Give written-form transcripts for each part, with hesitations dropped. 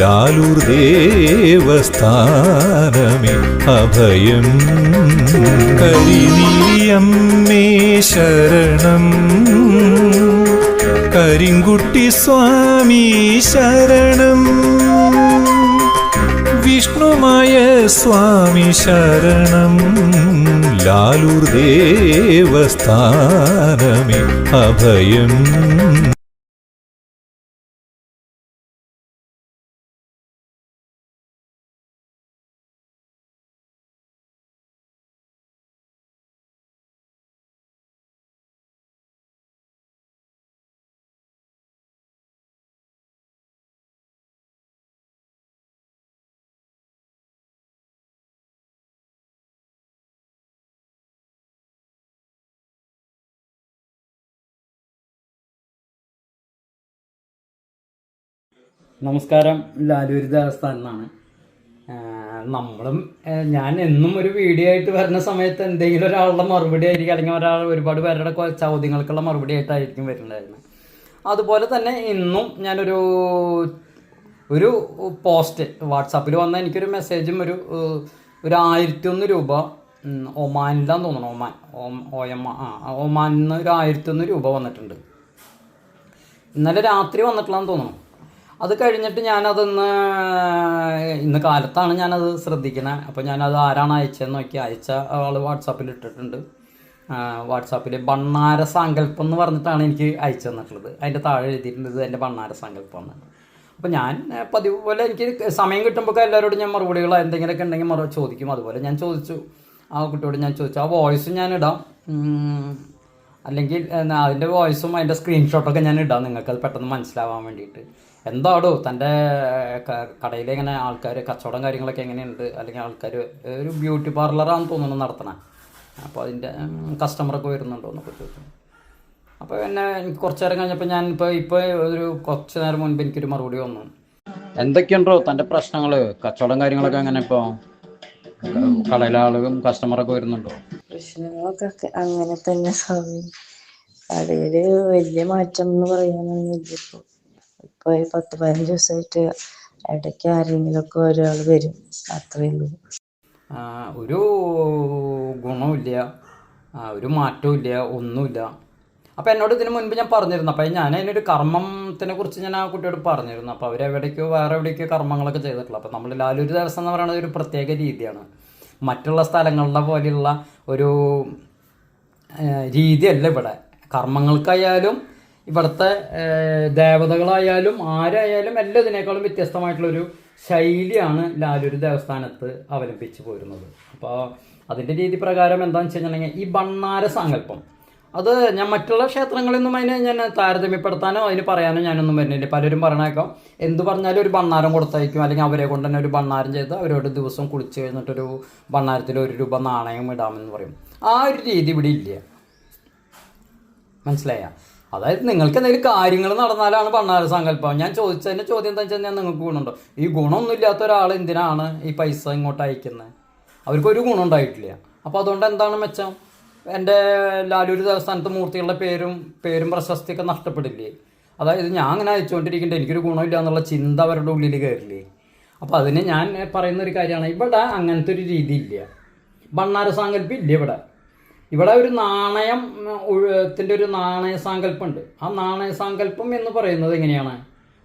ലാലൂർ ദേവസ്ഥാനമേ അഭയം. കരിനീലിയമ്മേ ശരണം, കരിങ്കുട്ടി സ്വാമി ശരണം, വിഷ്ണുമായ സ്വാമി ശരണം, ലാലൂർ ദേവസ്ഥാനമേ അഭയം. നമസ്കാരം, ലാലൂർ ദേവസ്ഥാനം എന്നാണ്. ഞാൻ എന്നും ഒരു വീഡിയോ ആയിട്ട് വരുന്ന സമയത്ത് എന്തെങ്കിലും ഒരാളുടെ മറുപടി ആയിരിക്കും, അല്ലെങ്കിൽ ഒരുപാട് പേരുടെ ചോദ്യങ്ങൾക്കുള്ള മറുപടി ആയിട്ടായിരിക്കും വരുന്നുണ്ടായിരുന്നത്. അതുപോലെ തന്നെ ഇന്നും ഞാനൊരു പോസ്റ്റ് വാട്സാപ്പിൽ വന്ന എനിക്കൊരു മെസ്സേജും ഒരു 1001 രൂപ ഒമാനിലാന്ന് തോന്നണം, ഒമാനിൽ നിന്ന് ഒരു 1001 രൂപ വന്നിട്ടുണ്ട്. ഇന്നലെ രാത്രി വന്നിട്ടില്ലാന്ന് തോന്നണം. അത് കഴിഞ്ഞിട്ട് ഇന്ന് കാലത്താണ് ഞാനത് ശ്രദ്ധിക്കണത്. അപ്പോൾ ഞാനത് ആരാണ് അയച്ചതെന്ന് നോക്കി, അയച്ച ആൾ വാട്സാപ്പിൽ ഇട്ടിട്ടുണ്ട്. വാട്സാപ്പിൽ ഭണ്ണാര സങ്കല്പം എന്ന് പറഞ്ഞിട്ടാണ് എനിക്ക് അയച്ചു തന്നിട്ടുള്ളത്. അതിൻ്റെ താഴെ എഴുതിയിട്ടുണ്ട് ഇത് എൻ്റെ ഭണ്ണാര സങ്കല്പം എന്ന്. അപ്പോൾ ഞാൻ പതിവ് പോലെ എനിക്ക് സമയം കിട്ടുമ്പോൾ എല്ലാവരോടും ഞാൻ മറുപടികൾ എന്തെങ്കിലുമൊക്കെ ഉണ്ടെങ്കിൽ ചോദിക്കും. അതുപോലെ ഞാൻ ചോദിച്ചു, ആ കുട്ടിയോട് ഞാൻ ചോദിച്ചു. ആ വോയിസ് ഞാൻ ഇടാം, അല്ലെങ്കിൽ അതിൻ്റെ വോയിസും അതിൻ്റെ സ്ക്രീൻഷോട്ടൊക്കെ ഞാൻ ഇടാം, നിങ്ങൾക്കത് പെട്ടെന്ന് മനസ്സിലാവാൻ വേണ്ടിയിട്ട്. എന്താടോ തൻ്റെ കടയിൽ എങ്ങനെ ആൾക്കാർ കച്ചവടം കാര്യങ്ങളൊക്കെ എങ്ങനെയുണ്ട്, അല്ലെങ്കിൽ ആൾക്കാർ ഒരു ബ്യൂട്ടി പാർലറാണെന്ന് തോന്നുന്നു നടത്തണേ, അപ്പോൾ അതിൻ്റെ കസ്റ്റമറൊക്കെ വരുന്നുണ്ടോ എന്നൊക്കെ ചോദിച്ചു. അപ്പോൾ എനിക്ക് കുറച്ച് നേരം കഴിഞ്ഞപ്പോൾ ഞാൻ ഇപ്പോൾ കുറച്ച് നേരം മുൻപ് എനിക്കൊരു മറുപടി വന്നു. എന്തൊക്കെയുണ്ടോ തൻ്റെ പ്രശ്നങ്ങൾ, കച്ചവടം കാര്യങ്ങളൊക്കെ എങ്ങനെ ഇപ്പോൾ കടയിലെ ആളുകളും കസ്റ്റമറൊക്കെ വരുന്നുണ്ടോ? പ്രശ്നങ്ങളൊക്കെ അങ്ങനെ തന്നെ സ്വാമി. കടയില് വലിയ മാറ്റം എന്ന് പറയാനൊന്നുമില്ല. ഇപ്പൊ 10-15 ദിവസമായിട്ട് ഇടയ്ക്ക് ആരെങ്കിലുമൊക്കെ ഒരാൾ വരും, അത്രയേ ഉള്ളൂ. ഒരു ഗുണമില്ല, ഒരു മാറ്റവും ഇല്ല, ഒന്നുമില്ല. അപ്പോൾ എന്നോട് ഇതിന് മുൻപ് ഞാൻ പറഞ്ഞിരുന്നു. അപ്പോൾ ഞാൻ അതിനൊരു കർമ്മത്തിനെ കുറിച്ച് ഞാൻ ആ കുട്ടിയോട് പറഞ്ഞിരുന്നു. അപ്പോൾ വേറെ എവിടേക്കോ കർമ്മങ്ങളൊക്കെ ചെയ്തിട്ടുള്ളൂ. അപ്പോൾ നമ്മൾ ലാലൂർ ദേവസ്വം എന്ന് പറയുന്നത് ഒരു പ്രത്യേക രീതിയാണ്. മറ്റുള്ള സ്ഥലങ്ങളുടെ പോലെയുള്ള ഒരു രീതിയല്ല ഇവിടെ. കർമ്മങ്ങൾക്കായാലും ഇവിടുത്തെ ദേവതകളായാലും ആരായാലും എല്ലാം ഇതിനേക്കാളും വ്യത്യസ്തമായിട്ടുള്ളൊരു ശൈലിയാണ് ലാലൂർ ദേവസ്ഥാനത്ത് അവലംബിച്ച് പോരുന്നത്. അപ്പോൾ അതിൻ്റെ രീതി പ്രകാരം എന്താണെന്ന് വെച്ച് കഴിഞ്ഞിട്ടുണ്ടെങ്കിൽ ഈ ഭണ്ണാര സങ്കല്പം അത് ഞാൻ മറ്റുള്ള ക്ഷേത്രങ്ങളിൽ നിന്നും അതിനെ ഞാൻ താരതമ്യപ്പെടുത്താനോ അതിന് പറയാനോ ഞാനൊന്നും വരുന്നില്ല. പലരും പറയണേക്കാം എന്ത് പറഞ്ഞാലും ഒരു ഭണ്ണാരം കൊടുത്തയക്കും, അല്ലെങ്കിൽ അവരെ കൊണ്ട് തന്നെ ഒരു ഭണ്ണാരം ചെയ്ത് അവരോട് ദിവസം കുളിച്ച് കഴിഞ്ഞിട്ടൊരു ഭണ്ണാരത്തിൽ 1 രൂപ നാണയം ഇടാമെന്ന് പറയും. ആ ഒരു രീതി ഇവിടെ ഇല്ല. മനസ്സിലായ? അതായത് നിങ്ങൾക്ക് എന്തെങ്കിലും കാര്യങ്ങൾ നടന്നാലാണ് ഭണ്ണാര സങ്കല്പം. ഞാൻ ചോദിച്ചതിൻ്റെ ചോദ്യം എന്താ വെച്ചാൽ നിങ്ങൾക്ക് ഗുണമുണ്ടോ? ഈ ഗുണമൊന്നും ഇല്ലാത്ത ഒരാൾ എന്തിനാണ് ഈ പൈസ ഇങ്ങോട്ട് അയക്കുന്നത്? അവർക്കൊരു ഗുണം ഉണ്ടായിട്ടില്ല. അപ്പോൾ അതുകൊണ്ട് എന്താണ് മെച്ചം? എൻ്റെ ലാലൂർ ദേവസ്ഥാനത്ത് മൂർത്തികളുടെ പേരും പ്രശസ്തിയൊക്കെ നഷ്ടപ്പെടില്ലേ? അതായത് ഞാൻ അങ്ങനെ അയച്ചുകൊണ്ടിരിക്കേണ്ട എനിക്കൊരു ഗുണമില്ല എന്നുള്ള ചിന്ത അവരുടെ ഉള്ളിൽ കയറില്ലേ? അപ്പോൾ അതിന് ഞാൻ പറയുന്നൊരു കാര്യമാണ്, ഇവിടെ അങ്ങനത്തെ ഒരു രീതി ഇല്ല. ഭണ്ണാര സങ്കല്പം ഇല്ല ഇവിടെ ഒരു നാണയത്തിൻ്റെ ഒരു നാണയ സങ്കല്പമുണ്ട്. ആ നാണയ സങ്കല്പം എന്ന് പറയുന്നത് എങ്ങനെയാണ്?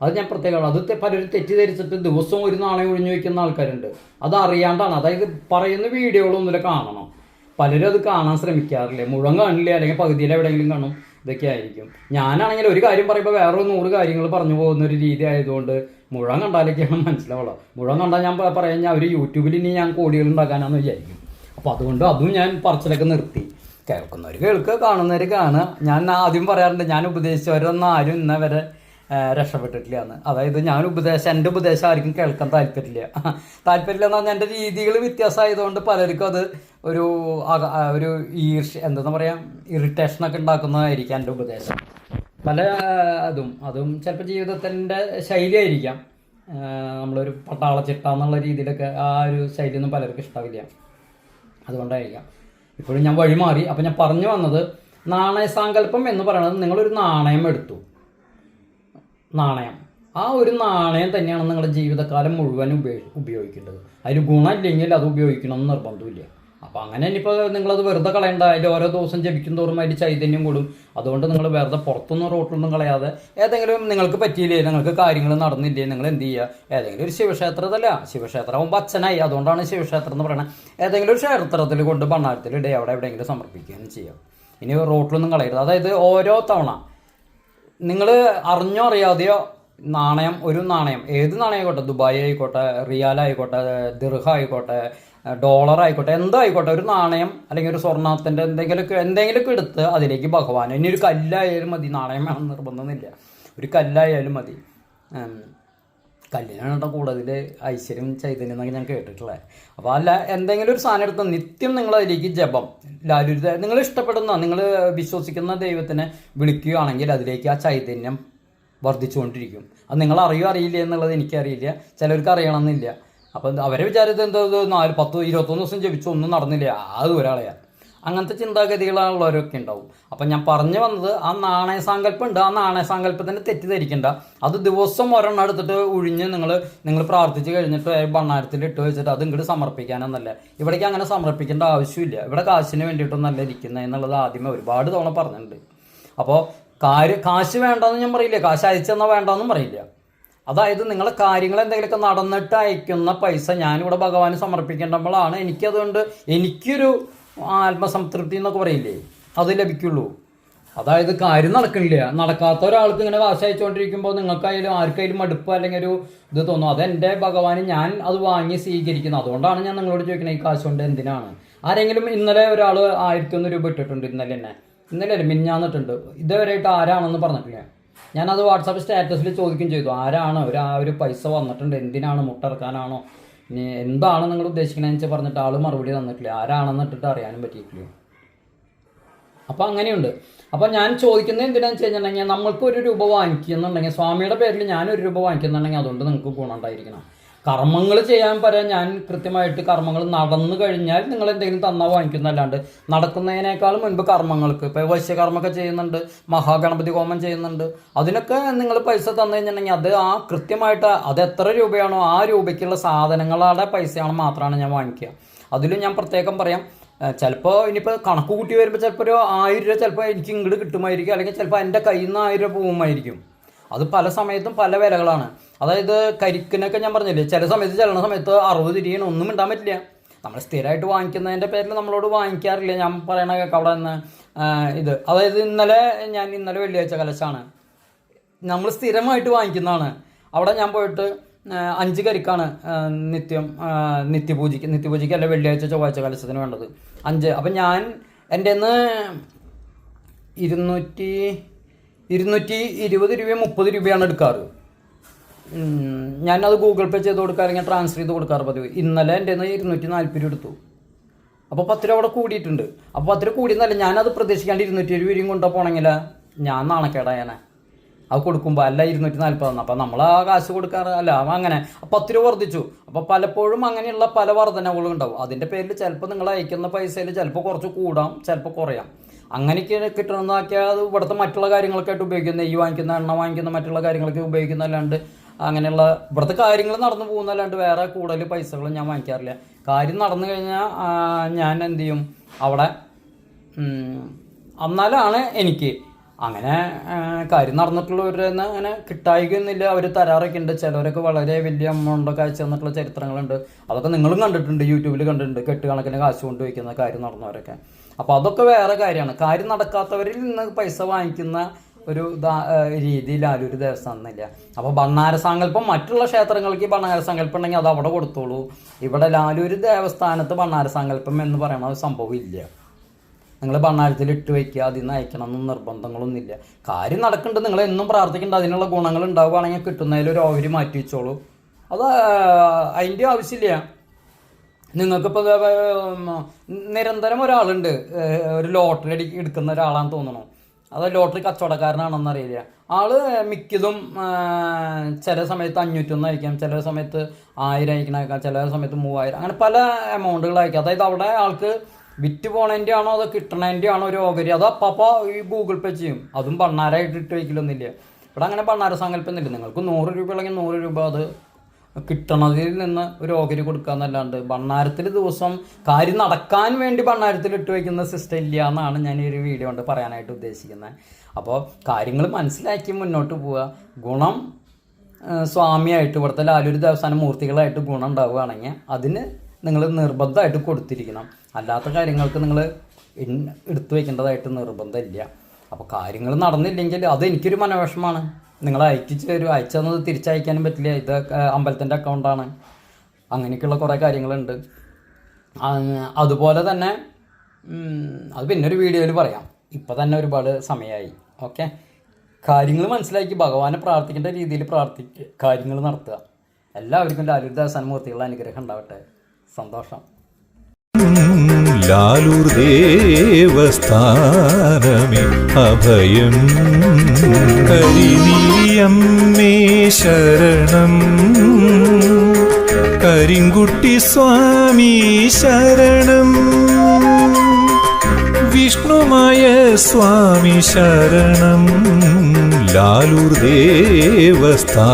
അത് ഞാൻ പ്രത്യേകം അത് പലരും തെറ്റിദ്ധരിച്ചിട്ട് ദിവസവും ഒരു നാണയം ഒഴിഞ്ഞു വയ്ക്കുന്ന ആൾക്കാരുണ്ട്. അത് അറിയാണ്ടാണ്. അതായത് പറയുന്ന വീഡിയോകളൊന്നുമില്ല കാണണം. പലരും അത് കാണാൻ ശ്രമിക്കാറില്ല, മുഴുവൻ കാണില്ല, അല്ലെങ്കിൽ പകുതിയിൽ എവിടെയെങ്കിലും കാണും. ഇതൊക്കെ ആയിരിക്കും. ഞാനാണെങ്കിൽ ഒരു കാര്യം പറയുമ്പോൾ വേറെ 100 കാര്യങ്ങൾ പറഞ്ഞു പോകുന്ന ഒരു രീതി ആയതുകൊണ്ട് മുഴുവൻ കണ്ടാലൊക്കെയാണ് മനസ്സിലാവുള്ളൂ. മുഴുവൻ കണ്ടാൽ ഞാൻ പറയാൻ അവർ യൂട്യൂബിൽ ഇനി ഞാൻ കോടികൾ ഉണ്ടാക്കാനാണെന്ന് വിചാരിക്കും. അപ്പോൾ അതുകൊണ്ട് അതും ഞാൻ പറച്ചിലൊക്കെ നിർത്തി. കേൾക്കുന്നവർ കേൾക്കുക, കാണുന്നവർ കാണുക. ഞാൻ ആദ്യം പറയാറുണ്ട്, ഞാൻ ഉപദേശിച്ചവരൊന്നും ആരും ഇന്നവരെ രക്ഷപ്പെട്ടിട്ടില്ല എന്ന്. അതായത് എൻ്റെ ഉപദേശം ആർക്കും കേൾക്കാൻ താല്പര്യമില്ല എന്ന് പറഞ്ഞാൽ എൻ്റെ രീതികൾ വ്യത്യാസമായതുകൊണ്ട് പലർക്കും അത് ഒരു എന്താ പറയുക, ഇറിറ്റേഷനൊക്കെ ഉണ്ടാക്കുന്നതായിരിക്കാം എൻ്റെ ഉപദേശം. പല അതും ചിലപ്പോൾ ജീവിതത്തിൻ്റെ ശൈലിയായിരിക്കാം. നമ്മളൊരു പട്ടാളച്ചിട്ട എന്നുള്ള രീതിയിലൊക്കെ ആ ഒരു ശൈലിയൊന്നും പലർക്കും ഇഷ്ടമാവില്ല. അതുകൊണ്ടായിരിക്കാം ഇപ്പോഴും ഞാൻ വഴി മാറി. അപ്പം ഞാൻ പറഞ്ഞു വന്നത്, നാണയ സങ്കല്പം എന്ന് പറയുന്നത് നിങ്ങളൊരു നാണയം എടുത്തു. നാണയം ആ ഒരു നാണയം തന്നെയാണ് നിങ്ങളുടെ ജീവിതകാലം മുഴുവൻ ഉപയോഗിക്കേണ്ടത്. അതിൽ ഗുണമില്ലെങ്കിൽ അത് ഉപയോഗിക്കണം എന്ന് നിർബന്ധമില്ല. അപ്പം അങ്ങനെ ഇനിയിപ്പോൾ നിങ്ങളത് വെറുതെ കളയണ്ട. അതിൽ ഓരോ ദിവസം ജപിക്കും തോറും അതിൽ ചൈതന്യം കൂടും. അതുകൊണ്ട് നിങ്ങൾ വെറുതെ പുറത്തൊന്നും റോട്ടിലൊന്നും കളയാതെ ഏതെങ്കിലും നിങ്ങൾക്ക് പറ്റിയില്ലേ, നിങ്ങൾക്ക് കാര്യങ്ങൾ നടന്നില്ലേ, നിങ്ങൾ എന്ത് ചെയ്യുക, ഏതെങ്കിലും ഒരു ശിവക്ഷേത്രത്തിലല്ല, ശിവക്ഷേത്രമാകുമ്പോൾ അച്ഛനായി, അതുകൊണ്ടാണ് ശിവക്ഷേത്രം എന്ന് പറയുന്നത്, ഏതെങ്കിലും ഒരു ക്ഷേത്രത്തിൽ കൊണ്ട് ഭണ്ണാരത്തിൽ ഇടേ അവിടെ എവിടെയെങ്കിലും സമർപ്പിക്കുകയും ചെയ്യാം. ഇനി റോട്ടിലൊന്നും കളയരുത്. അതായത് ഓരോ തവണ നിങ്ങൾ അറിഞ്ഞോ അറിയാതെയോ നാണയം, ഒരു നാണയം, ഏത് നാണയം ആയിക്കോട്ടെ, ദുബായ് ആയിക്കോട്ടെ, റിയാൽ ആയിക്കോട്ടെ, ദിർഹ ആയിക്കോട്ടെ, ഡോളർ ആയിക്കോട്ടെ, എന്തായിക്കോട്ടെ, ഒരു നാണയം അല്ലെങ്കിൽ ഒരു സ്വർണ്ണത്തിൻ്റെ എന്തെങ്കിലുമൊക്കെ എടുത്ത് അതിലേക്ക് ഭഗവാൻ, ഇനി ഒരു കല്ലായാലും മതി, നാണയം വേണം നിർബന്ധമൊന്നുമില്ല, ഒരു കല്ലായാലും മതി. കല്ലിനാണ് കേട്ടോ കൂടുതൽ ഐശ്വര്യം ചൈതന്യം എന്നൊക്കെ ഞാൻ കേട്ടിട്ടുള്ളത്. അപ്പോൾ അല്ല, എന്തെങ്കിലും ഒരു സാധനം എടുത്ത് നിത്യം നിങ്ങൾ അതിലേക്ക് ജപം, ലാലുരിത, നിങ്ങൾ ഇഷ്ടപ്പെടുന്ന, നിങ്ങൾ വിശ്വസിക്കുന്ന ദൈവത്തിനെ വിളിക്കുകയാണെങ്കിൽ അതിലേക്ക് ആ ചൈതന്യം വർദ്ധിച്ചുകൊണ്ടിരിക്കും. അത് നിങ്ങൾ അറിയോ അറിയില്ല എന്നുള്ളത് എനിക്കറിയില്ല, ചിലർക്ക് അറിയണമെന്നില്ല. അപ്പം അവരെ വിചാരിച്ചത് എന്തോ 4, 10, 21 ദിവസം ജപിച്ചു ഒന്നും നടന്നില്ല, അത് ഒരാളെയാണ്. അങ്ങനത്തെ ചിന്താഗതികളുള്ളവരൊക്കെ ഉണ്ടാവും. അപ്പം ഞാൻ പറഞ്ഞു വന്നത്, ആ നാണയ സങ്കല്പം ഉണ്ട്, ആ നാണയ സങ്കല്പത്തിന് തെറ്റിദ്ധരിക്കണ്ട. അത് ദിവസം ഒരെണ്ണം എടുത്തിട്ട് ഒഴിഞ്ഞ് നിങ്ങൾ പ്രാർത്ഥിച്ച് കഴിഞ്ഞിട്ട് ഭണ്ണാരത്തിൽ ഇട്ട് വെച്ചിട്ട് അത് ഇങ്ങോട്ട് സമർപ്പിക്കാനെന്നല്ല. ഇവിടേക്ക് അങ്ങനെ സമർപ്പിക്കേണ്ട ആവശ്യമില്ല. ഇവിടെ കാശിന് വേണ്ടിയിട്ടൊന്നല്ല ഇരിക്കുന്നത് എന്നുള്ളത് ആദ്യമേ ഒരുപാട് തവണ പറഞ്ഞിട്ടുണ്ട്. അപ്പോൾ കാശ് വേണ്ടെന്ന് ഞാൻ പറയില്ല, കാശ് അയച്ചെന്നാൽ വേണ്ടെന്നും പറയില്ല. അതായത് നിങ്ങളെ കാര്യങ്ങൾ എന്തെങ്കിലുമൊക്കെ നടന്നിട്ട് അയക്കുന്ന പൈസ ഞാനിവിടെ ഭഗവാന് സമർപ്പിക്കേണ്ടപ്പോഴാണ് എനിക്കൊരു ആത്മസംതൃപ്തി എന്നൊക്കെ പറയില്ലേ, അത് ലഭിക്കുള്ളൂ. അതായത് കാര്യം നടക്കണില്ല, നടക്കാത്ത ഒരാൾക്ക് ഇങ്ങനെ കാശ് അയച്ചുകൊണ്ടിരിക്കുമ്പോൾ നിങ്ങൾക്കായാലും ആർക്കായാലും മടുപ്പ് അല്ലെങ്കിൽ ഒരു ഇത് തോന്നും. അതെൻ്റെ ഭഗവാന് ഞാൻ അത് വാങ്ങി സ്വീകരിക്കുന്നു. അതുകൊണ്ടാണ് ഞാൻ നിങ്ങളോട് ചോദിക്കുന്നത്, ഈ കാശ് കൊണ്ട് എന്തിനാണ്. ആരെങ്കിലും ഇന്നലെ ഒരാൾ 1001 രൂപ ഇട്ടിട്ടുണ്ട്, ഇന്നലെ മിഞ്ഞാന്നിട്ടുണ്ട്, ഇതുവരെയായിട്ട് ആരാണെന്ന് പറഞ്ഞിട്ടില്ല. ഞാനത് വാട്സാപ്പ് സ്റ്റാറ്റസിൽ ചോദിക്കുകയും ചെയ്തു, ആരാണ് ഒരു പൈസ വന്നിട്ടുണ്ട്, എന്തിനാണ്, മുട്ടിറക്കാനാണോ, ഇനി എന്താണ് നിങ്ങൾ ഉദ്ദേശിക്കണമെന്ന് വെച്ചാൽ പറഞ്ഞിട്ട് ആൾ മറുപടി തന്നിട്ടില്ല. ആരാണെന്ന് ഇട്ടിട്ട് അറിയാനും പറ്റിയിട്ടില്ല. അപ്പം അങ്ങനെയുണ്ട്. അപ്പം ഞാൻ ചോദിക്കുന്നത് എന്തിനാന്ന് വെച്ച് കഴിഞ്ഞിട്ടുണ്ടെങ്കിൽ, നമ്മൾക്ക് 1 രൂപ വാങ്ങിക്കുന്നുണ്ടെങ്കിൽ, സ്വാമിയുടെ പേരിൽ ഞാൻ 1 രൂപ വാങ്ങിക്കുന്നുണ്ടെങ്കിൽ അതുകൊണ്ട് നിങ്ങൾക്ക് ഗുണം ഉണ്ടായിരിക്കണം. കർമ്മങ്ങൾ ചെയ്യാൻ പറയാൻ ഞാൻ കൃത്യമായിട്ട് കർമ്മങ്ങൾ നടന്നു കഴിഞ്ഞാൽ നിങ്ങൾ എന്തെങ്കിലും തന്നാൽ വാങ്ങിക്കുന്നല്ലാണ്ട്, നടക്കുന്നതിനേക്കാളും മുൻപ് കർമ്മങ്ങൾക്ക്, ഇപ്പോൾ വൈശ്യകർമ്മമൊക്കെ ചെയ്യുന്നുണ്ട്, മഹാഗണപതി ഹോമം ചെയ്യുന്നുണ്ട്, അതിനൊക്കെ നിങ്ങൾ പൈസ തന്നു കഴിഞ്ഞിട്ടുണ്ടെങ്കിൽ അത് ആ കൃത്യമായിട്ട് അത് എത്ര രൂപയാണോ ആ രൂപയ്ക്കുള്ള സാധനങ്ങളുടെ പൈസയാണ് മാത്രമാണ് ഞാൻ വാങ്ങിക്കുക. അതിലും ഞാൻ പ്രത്യേകം പറയാം, ചിലപ്പോൾ ഇനിയിപ്പോൾ കണക്ക് കൂട്ടി വരുമ്പോൾ ചിലപ്പോൾ ഒരു 1000 രൂപ ചിലപ്പോൾ എനിക്ക് ഇങ്ങോട്ട് കിട്ടുമായിരിക്കും, അല്ലെങ്കിൽ ചിലപ്പോൾ എൻ്റെ കയ്യിൽ നിന്ന് 1000 രൂപ പോകുമായിരിക്കും. അത് പല സമയത്തും പല വിലകളാണ്. അതായത് കരിക്കിനൊക്കെ ഞാൻ പറഞ്ഞില്ലേ, ചില സമയത്ത് 60 രൂപയാണ്, ഒന്നും ഇണ്ടാൻ പറ്റില്ല. നമ്മൾ സ്ഥിരമായിട്ട് വാങ്ങിക്കുന്നതിൻ്റെ പേരിൽ നമ്മളോട് വാങ്ങിക്കാറില്ല. ഞാൻ പറയണ കേൾക്കാം അവിടെ നിന്ന് ഇത്. അതായത് ഇന്നലെ വെള്ളിയാഴ്ച കലശാണ്, നമ്മൾ സ്ഥിരമായിട്ട് വാങ്ങിക്കുന്നതാണ്. അവിടെ ഞാൻ പോയിട്ട് 5 കരിക്കാണ് നിത്യപൂജയ്ക്ക് അല്ല വെള്ളിയാഴ്ച ചൊവ്വാഴ്ച കലശത്തിന് വേണ്ടത് 5. അപ്പം ഞാൻ എൻ്റെ നിന്ന് 220 രൂപയും 30 രൂപയാണ് എടുക്കാറ്. ഞാനത് ഗൂഗിൾ പേ ചെയ്ത് കൊടുക്കുക അല്ലെങ്കിൽ ട്രാൻസ്ഫർ ചെയ്ത് കൊടുക്കാറ് പതിവ്. ഇന്നലെ എൻ്റെ നിന്ന് 240 രൂപ എടുത്തു. അപ്പോൾ 10 രൂപ അവിടെ കൂടിയിട്ടുണ്ട്. അപ്പോൾ 10 രൂപ കൂടിയെന്നല്ല, ഞാനത് പ്രതീക്ഷിക്കാണ്ട് 220 രൂപയും കൊണ്ടു പോകണമെങ്കിൽ ഞാൻ നാണക്കേടായാനെ അത് കൊടുക്കുമ്പോൾ. അല്ല 240. അപ്പം നമ്മൾ ആ കാശ് കൊടുക്കാറ് അല്ല, അങ്ങനെ 10 രൂപ വർദ്ധിച്ചു. അപ്പോൾ പലപ്പോഴും അങ്ങനെയുള്ള പല വർധനകളും ഉണ്ടാവും. അതിൻ്റെ പേരിൽ ചിലപ്പോൾ നിങ്ങൾ അയക്കുന്ന പൈസയിൽ ചിലപ്പോൾ കുറച്ച് കൂടാം, ചിലപ്പോൾ കുറയാം. അങ്ങനെയൊക്കെ കിട്ടണമെന്നാക്കിയാൽ അത് ഇവിടുത്തെ മറ്റുള്ള കാര്യങ്ങൾക്കായിട്ട് ഉപയോഗിക്കുന്ന, നെയ്യ് വാങ്ങിക്കുന്ന, എണ്ണ വാങ്ങിക്കുന്ന, മറ്റുള്ള കാര്യങ്ങളൊക്കെ ഉപയോഗിക്കുന്നതല്ലാണ്ട് അങ്ങനെയുള്ള ഇവിടുത്തെ കാര്യങ്ങൾ നടന്നു പോകുന്നതല്ലാണ്ട് വേറെ കൂടുതൽ പൈസകളും ഞാൻ വാങ്ങിക്കാറില്ല. കാര്യം നടന്നു കഴിഞ്ഞാൽ ഞാൻ എന്ത് ചെയ്യും, അവിടെ എന്നാലാണ് എനിക്ക് അങ്ങനെ കാര്യം നടന്നിട്ടുള്ളവരുടെ അങ്ങനെ കിട്ടായികയൊന്നുമില്ല. അവർ തരാറൊക്കെ ഉണ്ട്. ചിലവരൊക്കെ വളരെ വലിയ എമൗണ്ടൊക്കെ അയച്ചു തന്നിട്ടുള്ള ചരിത്രങ്ങളുണ്ട്. അതൊക്കെ നിങ്ങളും കണ്ടിട്ടുണ്ട്, യൂട്യൂബിൽ കണ്ടിട്ടുണ്ട്, കെട്ടുകണക്കിന് കാശ് കൊണ്ട് വയ്ക്കുന്ന കാര്യം നടന്നവരൊക്കെ. അപ്പോൾ അതൊക്കെ വേറെ കാര്യമാണ്. കാര്യം നടക്കാത്തവരിൽ നിന്ന് പൈസ വാങ്ങിക്കുന്ന ഒരു രീതിയിൽ ആലൂർ ദേവസ്ഥാനമില്ല. അപ്പോൾ ഭണ്ണാര സങ്കല്പം മറ്റുള്ള ക്ഷേത്രങ്ങൾക്ക് ഭണ്ണാര സങ്കല്പം ഉണ്ടെങ്കിൽ അത് അവിടെ കൊടുത്തോളൂ. ഇവിടെ ലാലൂർ ദേവസ്ഥാനത്ത് ഭണ്ണാര സങ്കല്പം എന്ന് പറയുന്ന ഒരു സംഭവം ഇല്ല. നിങ്ങൾ ഭണ്ണാരത്തിൽ ഇട്ട് വയ്ക്കുക, അതിൽ നിന്ന് അയക്കണം എന്നും നിർബന്ധങ്ങളൊന്നുമില്ല. കാര്യം നടക്കുന്നുണ്ട്, നിങ്ങൾ എന്നും പ്രാർത്ഥിക്കേണ്ട, അതിനുള്ള ഗുണങ്ങൾ ഉണ്ടാവുകയാണെങ്കിൽ കിട്ടുന്നതിൽ ഒരു ഓഹരി മാറ്റി വെച്ചോളൂ. അത് അതിൻ്റെ ആവശ്യമില്ല. നിങ്ങൾക്കിപ്പോൾ നിരന്തരം ഒരാളുണ്ട്, ഒരു ലോട്ടറി എടുക്കുന്ന ഒരാളാണെന്ന് തോന്നണു, അത് ലോട്ടറി കച്ചവടക്കാരനാണെന്നറിയില്ല. ആള് മിക്കതും ചില സമയത്ത് 501 അയക്കാം, ചില സമയത്ത് 1000 അയക്കണേക്കാം, ചില സമയത്ത് 3000, അങ്ങനെ പല എമൗണ്ടുകൾ അയക്കാം. അതായത് അവിടെ ആൾക്ക് വിറ്റ് പോണതിൻ്റെ ആണോ അതോ കിട്ടണതിൻ്റെ ആണോ ഒരു ഓഹരി, അത് അപ്പം ഈ ഗൂഗിൾ പേ ചെയ്യും. അതും ഭണ്ണാരായിട്ട് ഇട്ട് വയ്ക്കലൊന്നുമില്ല. ഇവിടെ അങ്ങനെ ഭണ്ണാര സങ്കല്പം ഇല്ല. നിങ്ങൾക്ക് 100 രൂപ അല്ലെങ്കിൽ 100 രൂപ അത് കിട്ടണതിൽ നിന്ന് ഒരു ഓഹരി കൊടുക്കാന്നല്ലാണ്ട് ഭണ്ണാരത്തിൽ ദിവസം കാര്യം നടക്കാൻ വേണ്ടി ഭണ്ണാരത്തിൽ ഇട്ട് വയ്ക്കുന്ന സിസ്റ്റം ഇല്ല എന്നാണ് ഞാൻ ഈ ഒരു വീഡിയോ കൊണ്ട് പറയാനായിട്ട് ഉദ്ദേശിക്കുന്നത്. അപ്പോൾ കാര്യങ്ങൾ മനസ്സിലാക്കി മുന്നോട്ട് പോവുക. ഗുണം സ്വാമിയായിട്ട് ഇവിടുത്തെ ലാലൂർ ദേവസ്ഥാന മൂർത്തികളായിട്ട് ഗുണം ഉണ്ടാവുകയാണെങ്കിൽ അതിന് നിങ്ങൾ നിർബന്ധമായിട്ട് കൊടുത്തിരിക്കണം. അല്ലാത്ത കാര്യങ്ങൾക്ക് നിങ്ങൾ എടുത്തു വയ്ക്കേണ്ടതായിട്ട് നിർബന്ധമില്ല. അപ്പോൾ കാര്യങ്ങൾ നടന്നില്ലെങ്കിൽ അത് എനിക്കൊരു മനോവിഷമാണ്. നിങ്ങൾ അയച്ചത് തിരിച്ചയക്കാനും പറ്റില്ല. ഇത് അമ്പലത്തിൻ്റെ അക്കൗണ്ടാണ്. അങ്ങനെയൊക്കെയുള്ള കുറേ കാര്യങ്ങളുണ്ട്. അതുപോലെ തന്നെ അത് പിന്നൊരു വീഡിയോയിൽ പറയാം. ഇപ്പം തന്നെ ഒരുപാട് സമയമായി. ഓക്കെ, കാര്യങ്ങൾ മനസ്സിലാക്കി ഭഗവാനെ പ്രാർത്ഥിക്കേണ്ട രീതിയിൽ കാര്യങ്ങൾ നടത്തുക. എല്ലാവർക്കും ലാലൂർ ദേവസ്ഥാന മൂർത്തികളുടെ അനുഗ്രഹം ഉണ്ടാവട്ടെ. സന്തോഷം. ലാലൂർ ദേവസ്ഥാനമേ അഭയം, കരിനീലിയമ്മേ ശരണം, കരിങ്കുട്ടി സ്വാമി ശരണം, വിഷ്ണുമായ സ്വാമി ശരണം, ലാലൂർ ദേവസ്ഥാനമേ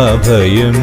അഭയം.